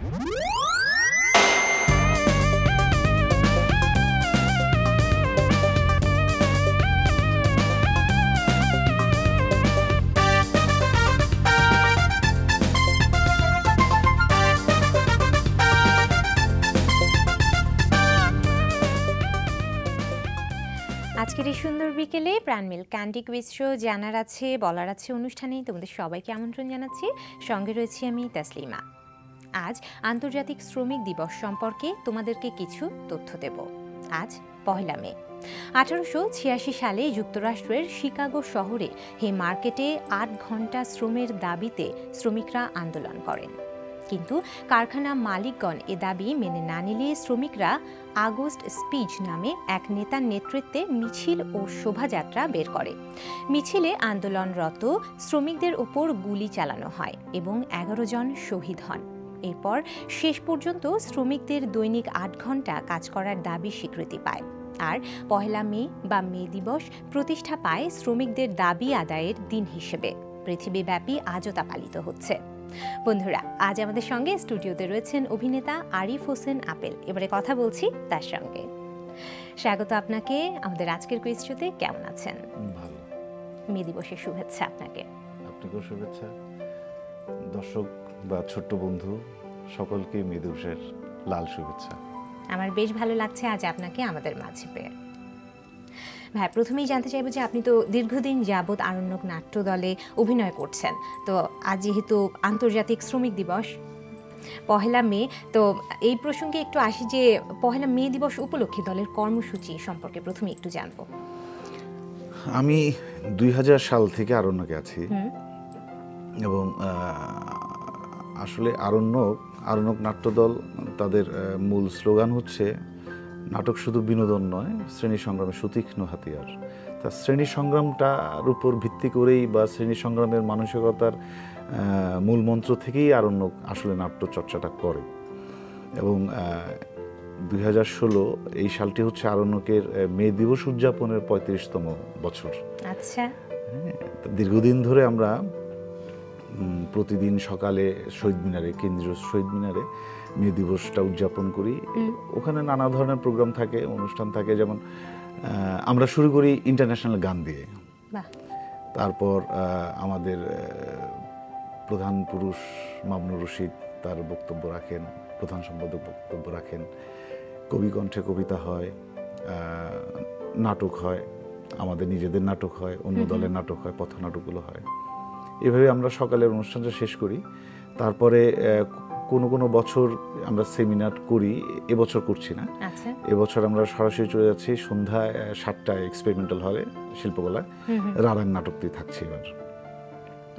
আজকের এই সুন্দর বিকেলে প্রাণমিল ক্যান্ডি কুইজ শো জানার আছে বলার আছে অনুষ্ঠানে তোমাদের সবাইকে আমন্ত্রণ জানাচ্ছি। সঙ্গে রয়েছি আমি তাসলিমা। আজ আন্তর্জাতিক শ্রমিক দিবস সম্পর্কে তোমাদেরকে কিছু তথ্য দেব। আজ 1 মে। 1886 সালে যুক্তরাষ্ট্রের শিকাগো শহরে হে মার্কেটে 8 ঘন্টা শ্রমের দাবিতে শ্রমিকরা আন্দোলন করেন, কিন্তু কারখানা মালিকগণ এ দাবি মেনে না নিলে শ্রমিকরা আগস্ট স্পিচ নামে এক নেতার নেতৃত্বে মিছিল ও শোভাযাত্রা বের করে। মিছিলে আন্দোলনরত শ্রমিকদের ওপর গুলি চালানো হয় এবং 11 জন শহীদ হন। এরপর শেষ পর্যন্ত শ্রমিকদের দৈনিক 8 ঘন্টা কাজ করার দাবি স্বীকৃতি পায়, আর 1 মে বা মে দিবস প্রতিষ্ঠা পায় শ্রমিকদের দাবি আদায়ের দিন হিসেবে। পৃথিবীব্যাপী আজও তা পালিত হচ্ছে। বন্ধুরা, আজ আমাদের সঙ্গে স্টুডিওতে রয়েছেন অভিনেতা আরিফ হোসেন আপেল। এবারে কথা বলছি তার সঙ্গে। স্বাগত আপনাকে আমাদের আজকের কুইজ শোতে। কেমন আছেন? ভালো। মে দিবসের শুভেচ্ছা আপনাকে। আপনাকেও শুভেচ্ছা। দর্শক বা ছোট্ট বন্ধু সকলকে মে দিবসের লাল শুভেচ্ছা। আমার বেশ ভালো লাগছে আজ আপনাকে আমাদের মাঝে পেয়ে। ভাই, প্রথমেই জানতে চাইব যে আপনি তো দীর্ঘদিন যাবৎ আরণ্যক নাট্য দলে অভিনয় করছেন, তো আজ যেহেতু আন্তর্জাতিক শ্রমিক দিবস 1 মে, তো এই প্রসঙ্গে একটু আসি যে 1 মে দিবস উপলক্ষে দলের কর্মসূচি সম্পর্কে প্রথমে একটু জানব। আমি 2000 সাল থেকে আরণ্যকে আছি এবং আসলে আরণ্যক নাট্যদল তাদের মূল স্লোগান হচ্ছে নাটক শুধু বিনোদন নয়, শ্রেণী সংগ্রামের সুতীক্ষ্ণ হাতিয়ার। তা শ্রেণী সংগ্রামটার উপর ভিত্তি করেই বা শ্রেণী সংগ্রামের মানসিকতার মূল মন্ত্র থেকেই আরণ্যক আসলে নাট্য চর্চাটা করে। এবং 2016 এই সালটি হচ্ছে আরণ্যকের মে দিবস উদযাপনের 35তম বছর। আচ্ছা। দীর্ঘদিন ধরে আমরা প্রতিদিন সকালে শহীদ মিনারে, কেন্দ্রীয় শহীদ মিনারে মে দিবসটা উদযাপন করি। ওখানে নানা ধরনের প্রোগ্রাম থাকে, অনুষ্ঠান থাকে। যেমন আমরা শুরু করি ইন্টারন্যাশনাল গান দিয়ে, তারপর আমাদের প্রধান পুরুষ মামুনুর রশিদ তার বক্তব্য রাখেন, প্রধান সম্পাদক বক্তব্য রাখেন, কবি কণ্ঠে কবিতা হয়, নাটক হয়, আমাদের নিজেদের নাটক হয়, অন্য দলের নাটক হয়, পথনাটকগুলো হয়। এভাবে আমরা সকালের অনুষ্ঠানটা শেষ করি। তারপরে কোনো বছর আমরা সেমিনার করি, এবছর করছি না। এবছর আমরা সরাসরি চলে যাচ্ছি সন্ধ্যায় 7টায় এক্সপেরিমেন্টাল হলে শিল্পকলায় রারাং নাটকটি থাকছে এবার।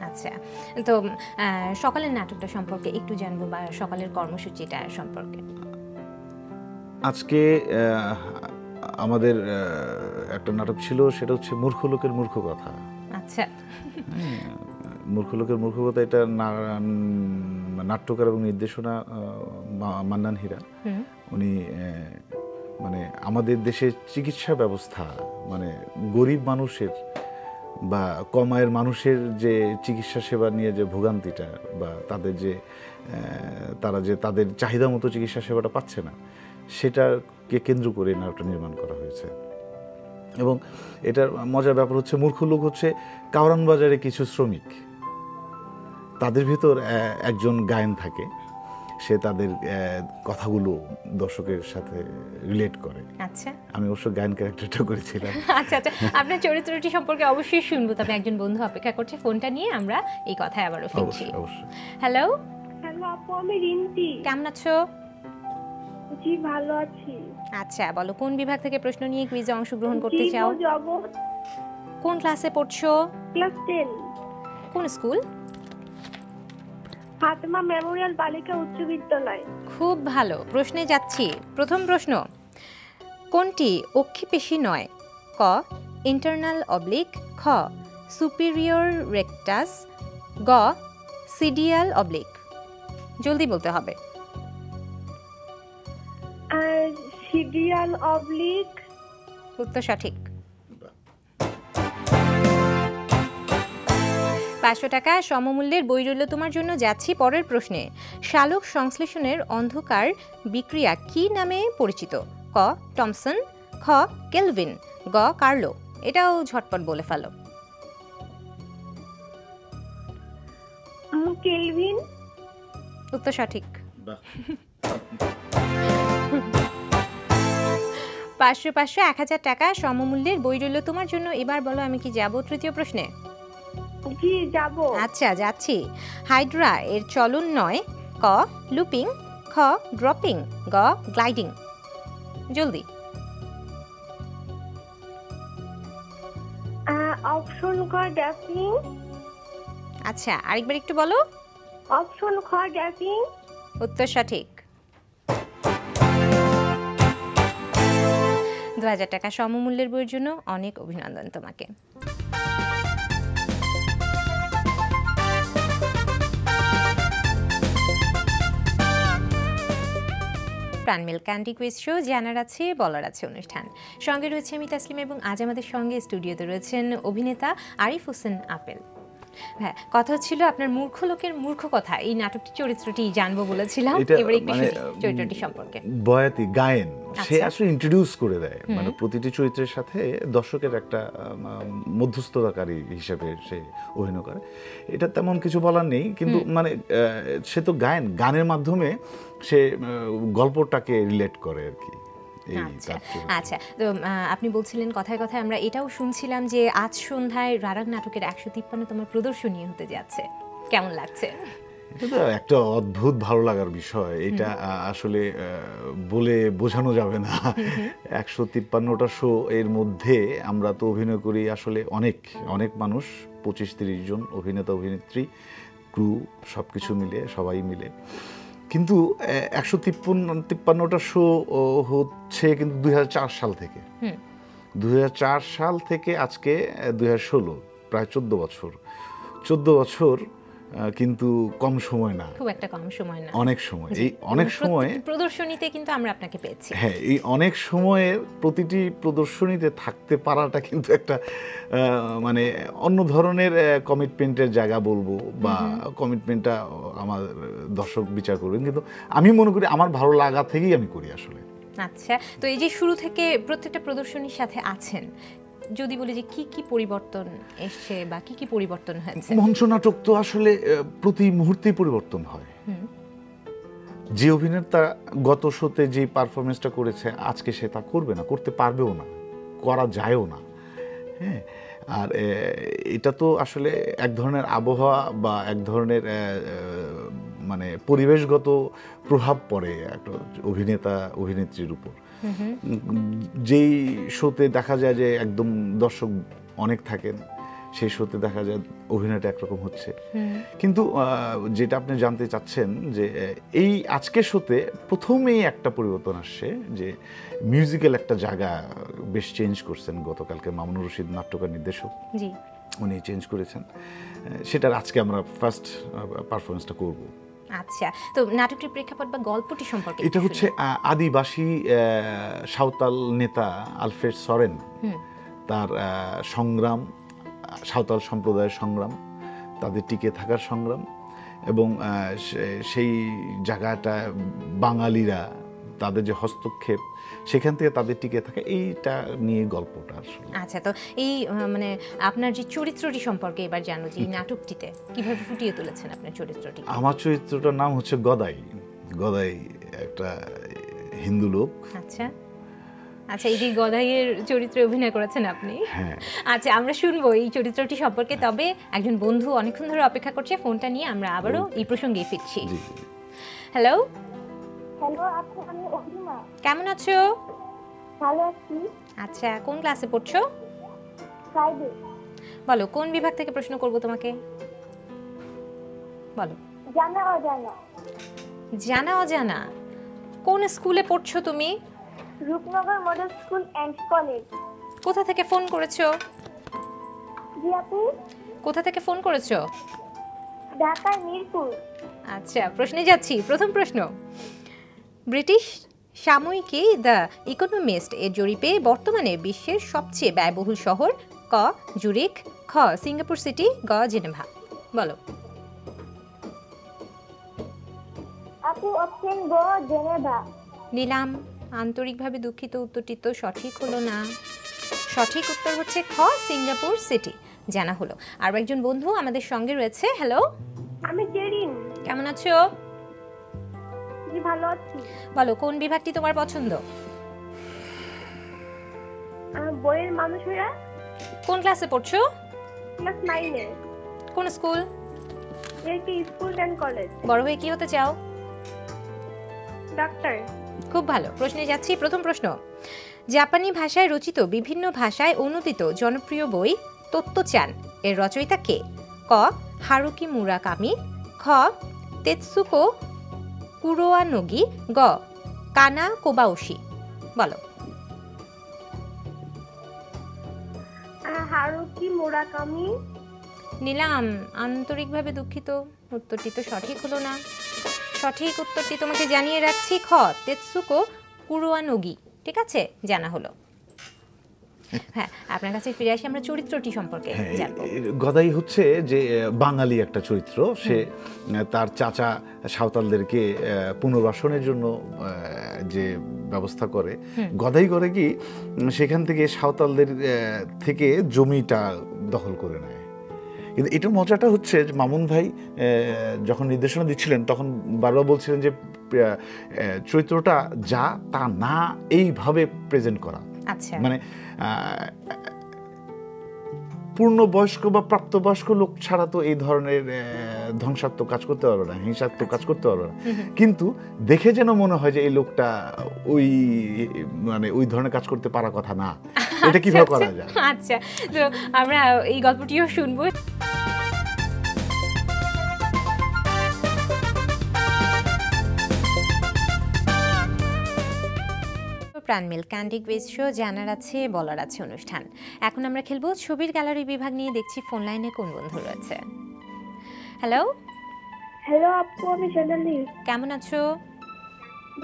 আচ্ছা, তো সকালের নাটকটা সম্পর্কে একটু জানবো, বা সকালের কর্মসূচিটা সম্পর্কে। আজকে আমাদের একটা নাটক ছিল, সেটা হচ্ছে মূর্খ লোকের মূর্খ কথা। আচ্ছা। মূর্খ লোকের মূর্খ কথা, এটা নাট্যকার এবং নির্দেশনা মান্নান হীরা। উনি মানে আমাদের দেশের চিকিৎসা ব্যবস্থা, মানে গরিব মানুষের বা কম আয়ের মানুষের যে চিকিৎসা সেবা নিয়ে যে ভোগান্তিটা, বা তাদের যে তাদের চাহিদা মতো চিকিৎসা সেবাটা পাচ্ছে না, সেটাকে কেন্দ্র করে নাটকটা নির্মাণ করা হয়েছে। এবং এটার মজার ব্যাপার হচ্ছে, মূর্খ লোক হচ্ছে কাওরান বাজারে কিছু শ্রমিক, তাদের ভিতর একজন গায়ন থাকে, সে তাদের কথাগুলো দর্শকের সাথে রিলেট করে। আচ্ছা, আমি অবশ্য গায়ন ক্যারেক্টারটা করেছিলাম। আচ্ছা আচ্ছা, আপনার চরিত্রটি সম্পর্কে অবশ্যই শুনবো। তবে একজন বন্ধু অপেক্ষা করছে, ফোনটা নিয়ে আমরা এই কথায় আবারও ফিরছি। অবশ্যই। হ্যালো হ্যালো আপু, আমি রিন্তি। কেমন আছো? জি ভালো আছি। আচ্ছা, বলো কোন বিভাগ থেকে প্রশ্ন নিয়ে কুইজে অংশগ্রহণ করতে চাও? কোন ক্লাসে পড়ছো? ক্লাস 10। কোন স্কুল? ফাতেমা মেমোরিয়াল বালিকা উচ্চ বিদ্যালয়। খুব ভালো, প্রশ্নে যাচ্ছি। প্রথম প্রশ্ন, কোনটি অক্ষিপেশী নয়? ক ইন্টারনাল অবলিক, খ সুপিরিয়র রেকটাস, গ সিডিয়াল অবলিক। জলদি বলতে হবে। সিডিয়াল অবলিক উত্তর সঠিক। 500 টাকা সমমূল্যের বই রইল তোমার জন্য। যাচ্ছি পরের প্রশ্নে। শালক সংশ্লেষণের অন্ধকার বিক্রিয়া কি নামে পরিচিত? ক টমসন, খ কেলভিন, গ কার্লো। এটাও ঝটপট বলে ফেলো। কেলভিন। উত্তর সঠিক। 500 1000 টাকা সমমূল্যের বই রইল তোমার জন্য। এবার বলো আমি কি যাব তৃতীয় প্রশ্নে? জি যাব। আচ্ছা যাচ্ছি। হাইড্রা এর চলন নয়। ক লুপিং, খ ড্রপিং, গ গ্লাইডিং। জলদি। অপশন খ ড্যাপিং। আচ্ছা আরেকবার একটু বলো। অপশন খ ড্যাপিং। উত্তর সঠিক। 2000 টাকা সমমূল্যের বইয়ের জন্য অনেক অভিনন্দন তোমাকে। প্রাণমিল ক্যান্ডি কুইজ শো, জানার আছে বলার আছে অনুষ্ঠান। সঙ্গে রয়েছে আমি তাসলিমা এবং আজ আমাদের সঙ্গে স্টুডিওতে রয়েছেন অভিনেতা আরিফ হোসেন আপেল। হ্যাঁ, কথা হচ্ছিল আপনার মূর্খ লোকের মূর্খ কথা, এই নাটকটি চরিত্রটি জানবো বলেছিলাম। এবার একটু চরিত্রটি সম্পর্কে বয়াতি গায়েন সে আসলে ইন্ট্রোডিউস করে দেয়, মানে প্রতিটি চরিত্রের সাথে দর্শকের একটা মধ্যস্থতাকারী হিসেবে সে অভিনয় করে। এটা তেমন কিছু বলার নেই, কিন্তু মানে সে তো গানের মাধ্যমে সে গল্পটাকে রিলেট করে আর কি। আচ্ছা, তো আপনি বলছিলেন কথায় কথায় আমরা এটাও শুনছিলাম যে আজ সন্ধ্যায় রারাং নাটকের 153তম প্রদর্শনী হতে যাচ্ছে, কেমন লাগছে? এটা তো একটা অদ্ভুত ভালো লাগার বিষয়, এটা আসলে বলে বোঝানো যাবে না। 153টা শো, এর মধ্যে আমরা তো অভিনয় করি আসলে অনেক অনেক মানুষ, 25-30 জন অভিনেতা অভিনেত্রী, ক্রু, সব কিছু মিলে, সবাই মিলে। কিন্তু 153টা শো হচ্ছে কিন্তু 2004 সাল থেকে। 2004 সাল থেকে আজকে 2016, প্রায় 14 বছর কিন্তু কম সময় না, খুব একটা কম সময় না, অনেক সময়। এই অনেক সময় প্রদর্শনীতে কিন্তু আমরা আপনাকে পেয়েছি। হ্যাঁ, এই অনেক সময়ে প্রতিটি প্রদর্শনীতে থাকতে পারাটা কিন্তু একটা মানে অন্য ধরনের কমিটমেন্টের জায়গা বলবো, বা কমিটমেন্টটা আমার দর্শক বিচার করবেন, কিন্তু আমি মনে করি আমার ভালো লাগা থেকেই আমি করি আসলে। আচ্ছা, তো এই যে শুরু থেকে প্রত্যেকটা প্রদর্শনীর সাথে আছেন, যদি বলি যে কি কি পরিবর্তন এসছে বা কি কি পরিবর্তন হয়েছে? মঞ্চনাটক তো আসলে প্রতি মুহূর্তেই পরিবর্তন হয়। যে অভিনেতা গত শোতে যে পারফরমেন্সটা করেছে, আজকে সে তা করবে না, করতে পারবেও না, করা যায়ও না। হ্যাঁ, আর এটা তো আসলে এক ধরনের আবহাওয়া বা এক ধরনের মানে পরিবেশগত প্রভাব পড়ে একটা অভিনেতা অভিনেত্রীর উপর। যেই শোতে দেখা যায় যে একদম দর্শক অনেক থাকেন, সেই শোতে দেখা যায় অভিনয়টা একরকম হচ্ছে। কিন্তু যেটা আপনি জানতে চাচ্ছেন যে এই আজকের শোতে প্রথমেই একটা পরিবর্তন আসছে, যে মিউজিক্যাল একটা জায়গা বেশ চেঞ্জ করছেন গতকালকে মামুনুর রশিদ নাট্যকার নির্দেশক, উনি চেঞ্জ করেছেন। সেটার আজকে আমরা ফার্স্ট পারফরমেন্সটা করব। আচ্ছা, তো নাটকটির প্রেক্ষাপট বা গল্পটি সম্পর্কে? এটা হচ্ছে আদিবাসী সাঁওতাল নেতা আলফ্রেড সরেন, তার সংগ্রাম, সাঁওতাল সম্প্রদায়ের সংগ্রাম, তাদের টিকে থাকার সংগ্রাম, এবং সেই জায়গাটা বাঙালিরা তাদের যে হস্তক্ষেপ, সেখান থেকে তাদের টিকে থাকে, এইটা নিয়ে গল্পটা আসলে। আচ্ছা, তো এই মানে আপনার যে চরিত্রটি সম্পর্কে এবার জানো, যে এই নাটকটিতে কিভাবে ফুটিয়ে তুলেছেন আপনার চরিত্রটি? আমার চরিত্রটার নাম হচ্ছে গদাই। গদাই একটা হিন্দু লোক। আচ্ছা আচ্ছা, এই যে গদাইয়ের চরিত্রে অভিনয় করেছেন আপনি। হ্যাঁ। আচ্ছা, আমরা শুনবো এই চরিত্রটি সম্পর্কে, তবে একজন বন্ধু অনেকক্ষণ ধরে অপেক্ষা করছে, ফোনটা নিয়ে আমরা আবারও এই প্রসঙ্গে ফিরছি। হ্যালো হ্যালো, আপু, আমি অভিমা। কেমন আছো? ভালো আছি। আচ্ছা, কোন ক্লাসে পড়ছো? 5-এ। বলো, কোন বিভাগ থেকে প্রশ্ন করব তোমাকে? বলো। জানা অজানা। জানা অজানা? কোন স্কুলে পড়ছো তুমি? Rupnagar model school and college. কোথা থেকে ফোন করেছো? জি আপু। কোথা থেকে ফোন করেছো? ঢাকা মিরপুর। আচ্ছা, প্রশ্নে যাচ্ছি। প্রথম প্রশ্ন, ব্রিটিশ সাময়িকী দ্য ইকোনমিস্ট এর জরিপে বর্তমানে বিশ্বের সবচেয়ে ব্যয়বহুল শহর? ক জুরিক, খ সিঙ্গাপুর সিটি, গ জেনেভা। বলো। আপু অপশন গ জেনেভা। নিলাম, আন্তরিকভাবে দুঃখিত, উত্তরটি তো সঠিক হলো না। সঠিক উত্তর হচ্ছে খ সিঙ্গাপুর সিটি। জানা হলো। আর একজন বন্ধু আমাদের সঙ্গে রয়েছে। হ্যালো, আমি জেরিন। কেমন আছো? জি ভালো আছি। বলো, কোন বিভাগটি তোমার পছন্দ? বইয়ের মানুষেরা। কোন ক্লাসে পড়ছো? ক্লাস 9 এ। কোন স্কুল? এটি স্কুল অ্যান্ড কলেজ। বড় হয়ে কি হতে চাও? ডাক্তার। খুব ভালো। প্রশ্নে যাচ্ছি। প্রথম প্রশ্ন, জাপানি ভাষায় রচিত বিভিন্ন ভাষায় অনুদিত জনপ্রিয় বই তত্ত্বচান এর রচয়িতা কে? ক হারুকি মুরাকামি, খ তেতসুকো কুরোয়ানোগি, গ কানা কোবাওশি। বলো। Haruki Murakami. নিলাম, আন্তরিকভাবে দুঃখিত, উত্তরটি তো সঠিক হলো না। সঠিক উত্তরটি তোমাকে জানিয়ে রাখছি খ তেতসুকো কুরোয়ানোগি। ঠিক আছে, জানা হলো। হ্যাঁ, আপনার কাছে ফিরে আসি আমরা চরিত্রটি সম্পর্কে জানবো। গদাই হচ্ছে যে বাঙালি একটা চরিত্র, সে তার চাচা সাঁওতালদেরকে পুনর্বাসনের জন্য যে ব্যবস্থা করে, গদাই করে কি সেখান থেকে সাঁওতালদের থেকে জমিটা দখল করে নেয়। কিন্তু এটার মজাটা হচ্ছে যে মামুন ভাই যখন নির্দেশনা দিচ্ছিলেন তখন বারবার বলছিলেন যে চরিত্রটা যা তা না এইভাবে প্রেজেন্ট করা। আচ্ছা, মানে পূর্ণবয়স্ক বা প্রাপ্তবয়স্ক লোক ছাড়া তো এই ধরনের ধ্বংসাত্মক কাজ করতে পারবে না, হিংসাত্মক কাজ করতে পারবে না। কিন্তু দেখে যেন মনে হয় যে এই লোকটা ওই মানে ওই ধরনের কাজ করতে পারার কথা না। এটা কিভাবে করা যায়? আচ্ছা, তো আমরা এই গল্পটিও শুনবো। প্রাণমিল ক্যান্ডি কুইজ শো, জানার আছে বলার আছে অনুষ্ঠান। এখন আমরা খেলবো ছবির গ্যালারি বিভাগ নিয়ে। দেখছি ফোন লাইনে কোন বন্ধু রয়েছে। হ্যালো। হ্যালো আপু, আমি সোনালি। কেমন আছো?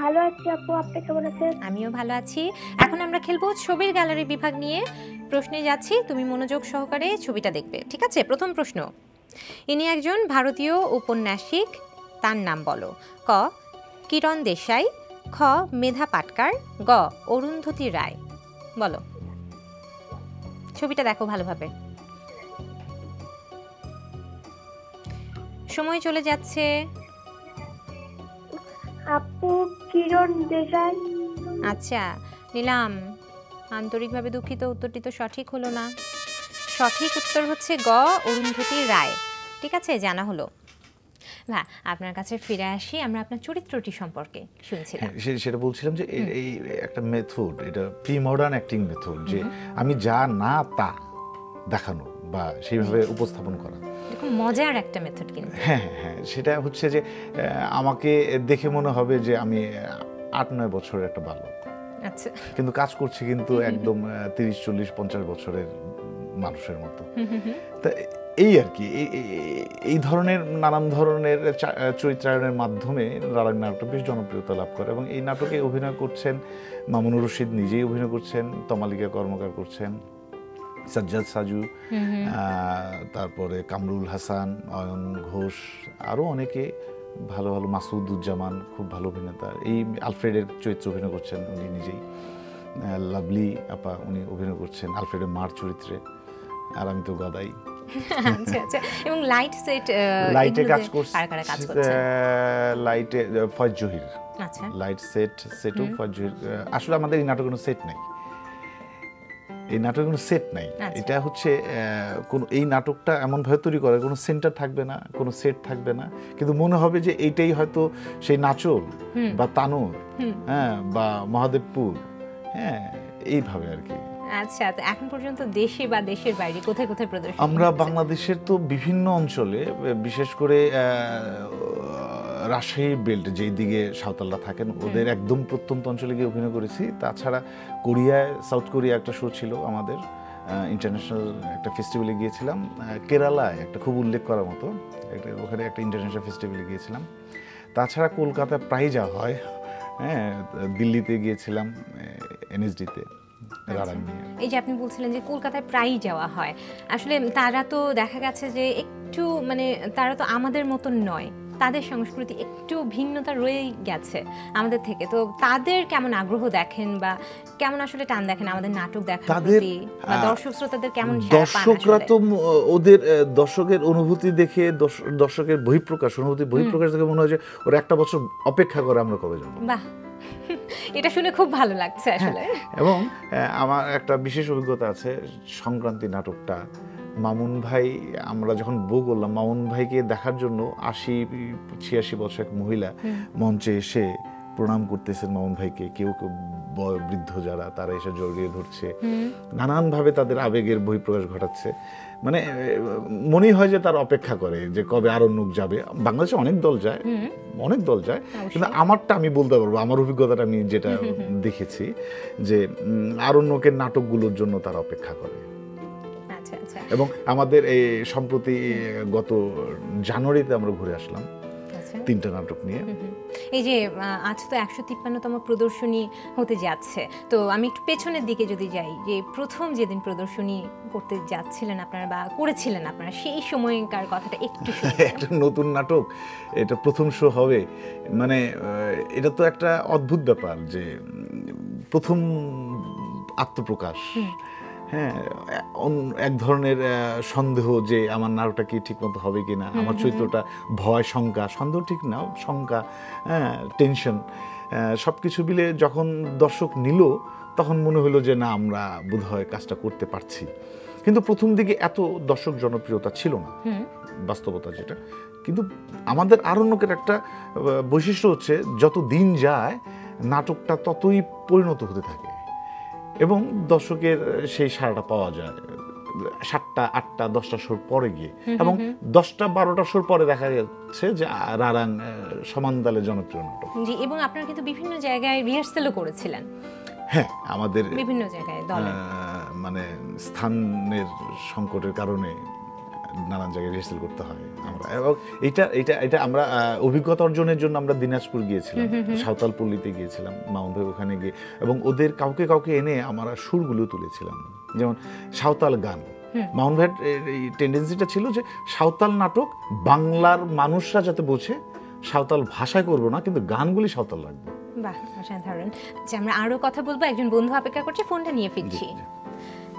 ভালো আছি আপু, আপনি কেমন আছেন? আমিও ভালো আছি। এখন আমরা খেলবো ছবির গ্যালারি বিভাগ নিয়ে। প্রশ্নে যাচ্ছি, তুমি মনোযোগ সহকারে ছবিটা দেখবে। ঠিক আছে? প্রথম প্রশ্ন, ইনি একজন ভারতীয় ঔপন্যাসিক, তার নাম বলো। ক কিরণ দেশাই, খ মেধা পাটকার, গ অরুন্ধতী রায়। বলো। ছবিটা দেখো ভালোভাবে। সময় চলে যাচ্ছে। আপু কিরণ দেশাই। আচ্ছা, নিলাম, আন্তরিকভাবে দুঃখিত, উত্তরটি তো সঠিক হলো না। সঠিক উত্তর হচ্ছে গ অরুন্ধতী রায়। ঠিক আছে, জানা হলো। না, আপনার কাছে ফিরে আসি। আমরা আপনার চরিত্রটি সম্পর্কে শুনছিলাম। সেটা বলছিলাম যে এই একটা মেথড, এটা প্রি মডার্ন অ্যাক্টিং মেথড, যে আমি যা না তা দেখানো বা সেইভাবে উপস্থাপন করা। খুব মজার একটা মেথড কিন্তু। হ্যাঁ হ্যাঁ, সেটা হচ্ছে যে আমাকে দেখে মনে হবে যে আমি ৮-৯ বছরের একটা বালক, আচ্ছা, কিন্তু কাজ করছি কিন্তু একদম ৩০-৪০-৫০ বছরের মানুষের মতো। তা এই আর কি, এই ধরনের নানান ধরনের চরিত্রায়নের মাধ্যমে রালাং নাটকটা বেশ জনপ্রিয়তা লাভ করে। এবং এই নাটকে অভিনয় করছেন মামুনুর রশিদ, নিজেই অভিনয় করছেন, তমালিকা কর্মকার করছেন, সাজ্জাদ সাজু, তারপরে কামরুল হাসান, অয়ন ঘোষ, আরও অনেকে ভালো ভালো, মাসুদুজ্জামান খুব ভালো অভিনেতা। এই আলফ্রেডের চরিত্রে অভিনয় করছেন উনি নিজেই, লাভলি আপা উনি অভিনয় করছেন আলফ্রেডের মার চরিত্রে, আর আমি তো গদাই। আচ্ছা আচ্ছা। এবং লাইট সেট, লাইটে কাজ করছে, লাইটে ফয়েজ জহির। আচ্ছা, লাইট সেটও ফয়েজ জহির। আসলে আমাদের এই নাটকে কোনো সেট নাই, এই নাটকে কোনো সেট নাই। এটা হচ্ছে এই নাটকটা এমনভাবে তৈরি করে, কোনো সেন্টার থাকবে না, কোনো সেট থাকবে না, কিন্তু মনে হবে যে এইটাই হয়তো সেই নাচল বা তানোর, হ্যাঁ, বা মহাদেবপুর, হ্যাঁ, এইভাবে আর কি। আচ্ছা, তো এখন পর্যন্ত দেশে বা দেশের বাইরে কোথায় কোথায় প্রদর্শন? আমরা বাংলাদেশের তো বিভিন্ন অঞ্চলে, বিশেষ করে রাজশাহী বেল্ট যেই দিকে সাঁওতালরা থাকেন ওদের একদম প্রত্যন্ত অঞ্চলে গিয়ে অভিনয় করেছি। তাছাড়া কোরিয়ায়, সাউথ কোরিয়া একটা শো ছিল আমাদের, ইন্টারন্যাশনাল একটা ফেস্টিভ্যালে গিয়েছিলাম। কেরালায় একটা খুব উল্লেখ করার মতো, ওখানে একটা ইন্টারন্যাশনাল ফেস্টিভ্যালে গিয়েছিলাম। তাছাড়া কলকাতায় প্রায় যাওয়া হয়, হ্যাঁ, দিল্লিতে গিয়েছিলাম এনএসডিতে। এই যে আপনি বলছিলেন যে কলকাতায় প্রায়ই যাওয়া হয়, আসলে তারা তো দেখা গেছে যে একটু একটু মানে তারা তো আমাদের মতন নয়, তাদের সংস্কৃতি একটু ভিন্নতা রয়েই গেছে আমাদের থেকে। তো তাদের কেমন আগ্রহ দেখেন বা কেমন আসলে টান দেখেন আমাদের নাটক দেখার প্রতি, বা দর্শক শ্রোতাদের কেমন সাড়া পান? দর্শকরা তো ওদের দর্শকের অনুভূতি দেখে, দর্শকের বহিঃপ্রকাশ, অনুভূতি বহিঃপ্রকাশ দেখে মনে হয় যে ওরা একটা বছর অপেক্ষা করে আমরা কবে যাব। বাহ, এটা শুনে খুব ভালো লাগছে আসলে। এবং আমার একটা বিশেষ অভিজ্ঞতা আছে, সংক্রান্তি নাটকটা মামুন ভাই, আমরা যখন বউ করলাম, মামুন ভাইকে দেখার জন্য ৮০-৮৬ বছর এক মহিলা মঞ্চে এসে প্রণাম করতেছেন মামুন ভাইকে। কেউ কেউ বৃদ্ধ যারা, তারা এসে জড়িয়ে ধরছে, নানানভাবে তাদের আবেগের বহিঃপ্রকাশ ঘটাচ্ছে। মানে মনেই হয় যে তার অপেক্ষা করে যে কবে আরণ্যক যাবে। বাংলাদেশে অনেক দল যায়, কিন্তু আমারটা আমি বলতে পারবো, আমার অভিজ্ঞতাটা আমি যেটা দেখেছি যে আরণ্যকের নাটকগুলোর জন্য তারা অপেক্ষা করে। এবং আমাদের এই সম্প্রতি গত জানুয়ারিতে আমরা ঘুরে আসলাম 3টা নাটক নিয়ে। এই যে আজ তো 153তম প্রদর্শনী হতে যাচ্ছে, তো আমি একটু পেছনের দিকে যদি যাই, যে প্রথম যেদিন প্রদর্শনী করতে যাচ্ছিলেন আপনারা বা করেছিলেন আপনারা, সেই সময়কার কথাটা একটু একটা নতুন নাটক, এটা প্রথম শো হবে, মানে এটা তো একটা অদ্ভুত ব্যাপার যে প্রথম আত্মপ্রকাশ। হ্যাঁ, এক ধরনের সন্দেহ যে আমার নাটকটা কি ঠিকমতো হবে কিনা, আমার চরিত্রটা, ভয়, শঙ্কা, সন্দেহ ঠিক না, শঙ্কা, হ্যাঁ, টেনশন, সব কিছু মিলে যখন দর্শক নিল তখন মনে হলো যে না, আমরা বোধহয় কাজটা করতে পারছি। কিন্তু প্রথম দিকে এত দর্শক জনপ্রিয়তা ছিল না, বাস্তবতা যেটা। কিন্তু আমাদের আরণ্যকের একটা বৈশিষ্ট্য হচ্ছে যত দিন যায় নাটকটা ততই পরিণত হতে থাকে এবং দর্শকের সেই সাড়াটা পাওয়া যায় 7টা, 8টা, 10টা শোর পরে গিয়ে। এবং 10টা, 12টা শোর পরে দেখা যাচ্ছে যে রারাং সমান তালে জনপ্রিয় নাটক। জি, এবং আপনারা কিন্তু বিভিন্ন জায়গায় রিহার্সালও করেছিলেন। হ্যাঁ, আমাদের বিভিন্ন জায়গায় মানে স্থানের সংকটের কারণে নানান জায়গায় রিহার্সাল করতে হয় আমরা। এবং এটা আমরা অভিজ্ঞতা অর্জনের জন্য আমরা দিনাজপুর গিয়েছিলাম, সাঁওতালপল্লীতে গিয়েছিলাম, মামুন ভাই ওখানে গিয়ে, এবং ওদের কাউকে কাউকে এনে আমরা সুরগুলো তুলেছিলাম। যেমন সাঁওতাল গান, মামুন ভাইয়ের এই টেন্ডেন্সিটা ছিল যে সাঁওতাল নাটক বাংলার মানুষরা যাতে বোঝে, সাঁওতাল ভাষায় করবো না, কিন্তু গানগুলি সাঁওতাল রাখবো। বাহ, অসাধারণ। আচ্ছা, আমরা আরো কথা বলবো, একজন বন্ধু অপেক্ষা করছে, ফোনটা নিয়ে ফিরছি।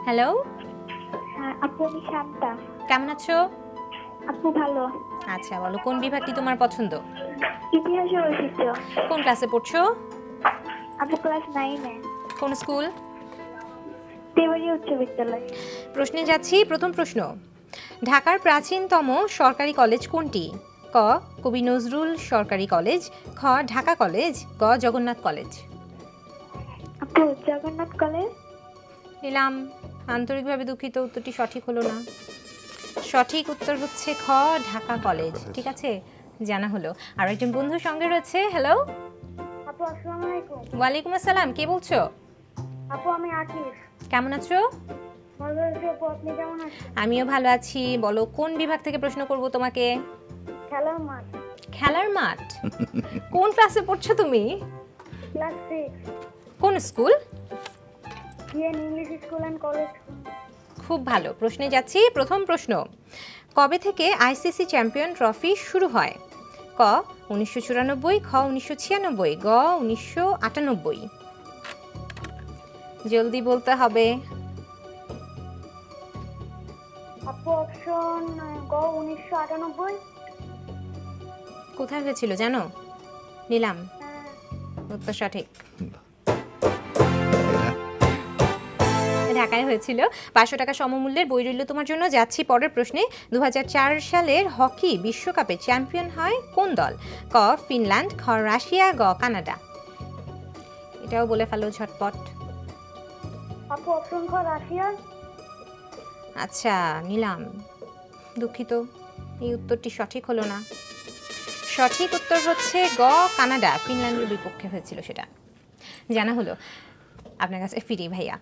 হ্যালো। হ্যাঁ আপু, আমি শান্তা। কেমন আছো? আপু ভালো। আচ্ছা, বলো কোন বিভাগটি তোমার পছন্দ? ইতিহাসে ঐতিহ্য। কোন ক্লাসে পড়ছো? আপু ক্লাস 9-এ। কোন স্কুল? দেওয়ারিয়া উচ্চ বিদ্যালয়। প্রশ্নে যাচ্ছি। প্রথম প্রশ্ন, ঢাকার প্রাচীনতম সরকারি কলেজ কোনটি? ক কবি নজরুল সরকারি কলেজ, খ ঢাকা কলেজ, গ জগন্নাথ কলেজ। আপু জগন্নাথ কলেজ। নিলাম। আন্তরিকভাবে দুঃখিত, উত্তরটি সঠিক হলো না। সঠিক উত্তর হচ্ছে খ ঢাকা কলেজ। ঠিক আছে, জানা হলো। আর একজন বন্ধুর সঙ্গে রয়েছে। হ্যালো আপু, আসসালামু আলাইকুম। ওয়ালাইকুম আসসালাম, কে বলছো? আপু আমি আকিব। কেমন আছো? ভালো আছি আপু, আপনি কেমন আছেন? আমিও ভালো আছি। বলো কোন বিভাগ থেকে প্রশ্ন করব তোমাকে? খেলার মাঠ। খেলার মাঠ? কোন ক্লাসে পড়ছো তুমি? ক্লাস 6। কোন স্কুল? ইয়েন ইংলিশ স্কুল এন্ড কলেজ। খুব ভালো। প্রশ্নে যাচ্ছি। প্রথম প্রশ্ন, কবে থেকে আইসিসি চ্যাম্পিয়ন ট্রফি শুরু হয়? ক 1994, খ 1996, গ 1998। জলদি বলতে হবে। আপু অপশন গ 1998। কোথায় হয়েছিল জানো? নিলাম। উত্তর সঠিক। ঢাকায় হয়েছিল। 500 টাকা সমমূল্যের বই রইল তোমার জন্য। যাচ্ছি পরের প্রশ্নে। 2004 সালের হকি বিশ্বকাপে চ্যাম্পিয়ন হয় কোন দল? ক ফিনল্যান্ড, খ রাশিয়া, গ কানাডা। এটাও বলে ফেলো ঝটপট। আপু অপশন খ রাশিয়া। আচ্ছা, নিলাম। দুঃখিত, এই উত্তরটি সঠিক হলো না। সঠিক উত্তর হচ্ছে গ কানাডা। ফিনল্যান্ডের বিপক্ষে হয়েছিল সেটা। জানা হলো। আপনার কাছে ফিরি ভাইয়া।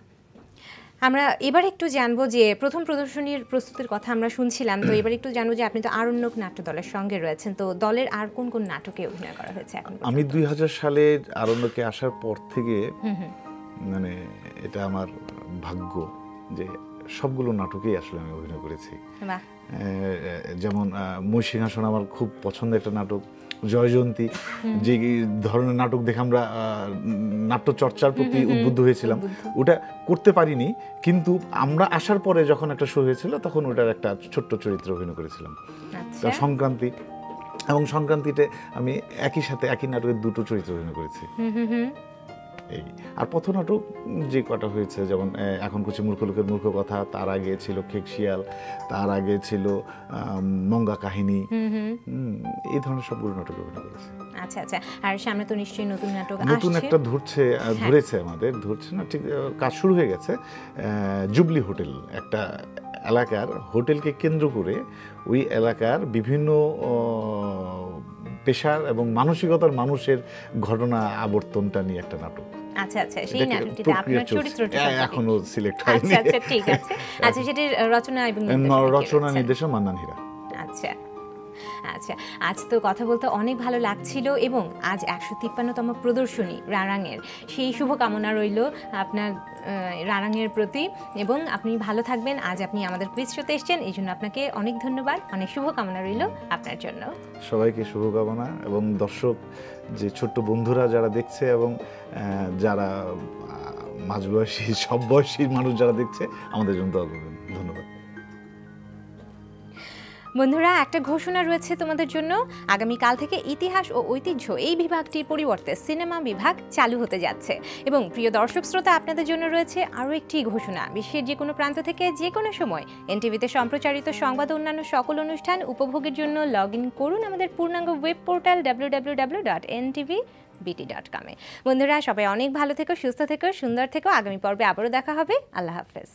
আমরা এবার একটু জানবো যে প্রথম প্রদর্শনীর প্রস্তুতির কথা আমরা শুনছিলাম, তো এবার একটু জানবো যে আপনি তো আরণ্যক নাট্য দলের সঙ্গে রয়েছেন, তো দলের আর কোন কোন নাটকে অভিনয় করা হয়েছে এখন? আমি 2000 সালে আরণ্যকে আসার পর থেকে মানে এটা আমার ভাগ্য যে সবগুলো নাটকেই আসলে আমি অভিনয় করেছি। বাহ। যেমন মহিষিংহাসন আমার খুব পছন্দের একটা নাটক, জয়জয়ন্তী যে ধরনের নাটক দেখে আমরা নাট্য চর্চার প্রতি উদ্বুদ্ধ হয়েছিলাম, ওটা করতে পারিনি, কিন্তু আমরা আসার পরে যখন একটা শো হয়েছিল তখন ওটার একটা ছোট্ট চরিত্র অভিনয় করেছিলাম। সংক্রান্তি, এবং সংক্রান্তিতে আমি একই সাথে একই নাটকের দুটো চরিত্র অভিনয় করেছি। এই আর পথনাটক যে কটা হয়েছে, যেমন এখন কিছু মূর্খ লোকের মূর্খ কথা, তার আগে ছিল খেকশিয়াল, তার আগে ছিল মঙ্গা কাহিনী, এই ধরনের সবগুলো নাটক অভিনয় করেছে। আচ্ছা আচ্ছা, আর সামনে তো নিশ্চয়ই নতুন নাটক আসছে। নতুন একটা ধরেছে আমাদের, ধরছে না ঠিক, কাজ শুরু হয়ে গেছে। জুবলি হোটেল, একটা এলাকার হোটেলকে কেন্দ্র করে ওই এলাকার বিভিন্ন পেশার এবং মানসিকতার মানুষের ঘটনা আবর্তনটা নিয়ে একটা নাটক। আচ্ছা আচ্ছা, সেই নাটকটিতে আপনার চরিত্রটি এখনো সিলেক্ট হয়নি। আচ্ছা আচ্ছা, ঠিক আছে। আচ্ছা, সেটির রচনা এবং নির্দেশনা মান্নান হীরা। আচ্ছা আচ্ছা, আজ তো কথা বলতে অনেক ভালো লাগছিল, এবং আজ 153তম প্রদর্শনী রারাংয়ের, সেই শুভকামনা রইল আপনার রারাংয়ের প্রতি, এবং আপনি ভালো থাকবেন। আজ আপনি আমাদের কুইজ শোতে এসেছেন, এই জন্য আপনাকে অনেক ধন্যবাদ, অনেক শুভকামনা রইল আপনার জন্য। সবাইকে শুভকামনা, এবং দর্শক যে ছোট্ট বন্ধুরা যারা দেখছে এবং যারা মাঝবয়সী সব বয়সী মানুষ যারা দেখছে, আমাদের জন্য দোয়া করবেন। ধন্যবাদ। বন্ধুরা, একটা ঘোষণা রয়েছে তোমাদের জন্য। আগামীকাল থেকে ইতিহাস ও ঐতিহ্য এই বিভাগটির পরিবর্তে সিনেমা বিভাগ চালু হতে যাচ্ছে, এবং প্রিয় দর্শক শ্রোতা, আপনাদের জন্য রয়েছে আরও একটি ঘোষণা। বিশ্বের যে কোনো প্রান্ত থেকে যে কোনো সময় এনটিভিতে সম্প্রচারিত সংবাদ ও অন্যান্য সকল অনুষ্ঠান উপভোগের জন্য লগ ইন করুন আমাদের পূর্ণাঙ্গ ওয়েব পোর্টাল www.ntvbt.com-এ। বন্ধুরা, সবাই অনেক ভালো থেকো, সুস্থ থেকো, সুন্দর থেকো। আগামী পর্বে আবারও দেখা হবে। আল্লাহ হাফেজ।